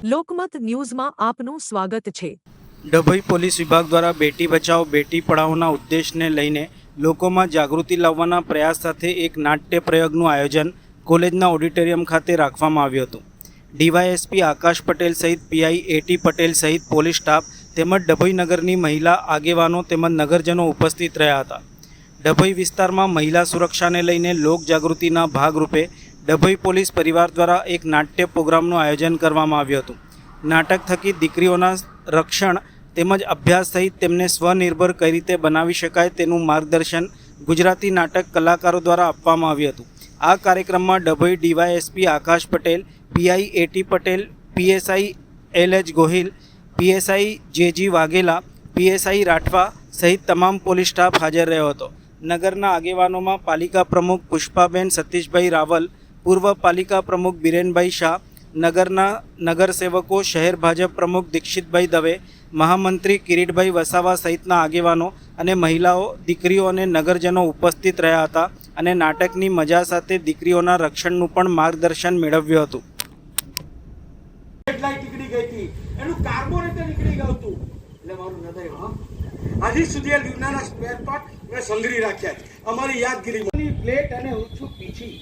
લોકમત ન્યૂઝમાં આપનું સ્વાગત છે। ડભોઈ પોલીસ વિભાગ દ્વારા બેટી બચાવો બેટી પઢાઓના ઉદ્દેશને લઈને લોકોમાં જાગૃતિ લાવવાના પ્રયાસ સાથે એક નાટ્ય પ્રયોગનું આયોજન કોલેજના ઓડિટોરિયમ ખાતે રાખવામાં આવ્યું હતું। ડીવાયએસપી આકાશ પટેલ સહિત પીઆઈ એટી પટેલ સહિત પોલીસ સ્ટાફ તેમજ ડભોઈ નગરની મહિલા આગેવાનો તેમજ નગરજનો ઉપસ્થિત રહ્યા હતા। ડભોઈ વિસ્તારમાં મહિલા સુરક્ષાને લઈને લોકજાગૃતિના ભાગરૂપે ડભોઈ પોલીસ પરિવાર દ્વારા એક નાટ્ય પ્રોગ્રામનું આયોજન કરવામાં આવ્યું હતું। નાટક થકી દીકરીઓના રક્ષણ તેમજ અભ્યાસ સહિત તેમને સ્વનિર્ભર કઈ રીતે બનાવી શકાય તેનું માર્ગદર્શન ગુજરાતી નાટક કલાકારો દ્વારા આપવામાં આવ્યું હતું। આ કાર્યક્રમમાં Dabhoi DYSP Akash Patel, PI AT Patel, PSI LH Gohil, PSI JG Vaghela, PSI Rathwa સહિત તમામ પોલીસ સ્ટાફ હાજર રહ્યો હતો। નગરના આગેવાનોમાં પાલિકા પ્રમુખ પુષ્પાબેન સતીશભાઈ રાવલ, પૂર્વ પાલિકા પ્રમુખ બિરેનભાઈ શાહ, નગરના નગરસેવકો, શહેર ભાજપ પ્રમુખ દીક્ષિતભાઈ દવે, મહામંત્રી કિરીટભાઈ વસાવા સહિતના આગેવાનો અને મહિલાઓ, દીકરીઓ અને નગરજનો ઉપસ્થિત રહ્યા હતા અને નાટકની મજા સાથે દીકરીઓના રક્ષણનું પણ માર્ગદર્શન મેળવ્યું હતું। નીકળી ગઈ હતી, એનું કાર્બોરેટર નીકળી ગયું હતું, એટલે મારું હૃદય હજી સુધી આ લીમડાના સ્પેર પાર્ટ મેં સંગ્રહી રાખ્યા છે અમારી યાદગીરીમાં। પ્લેટ અને ઓછું પીછી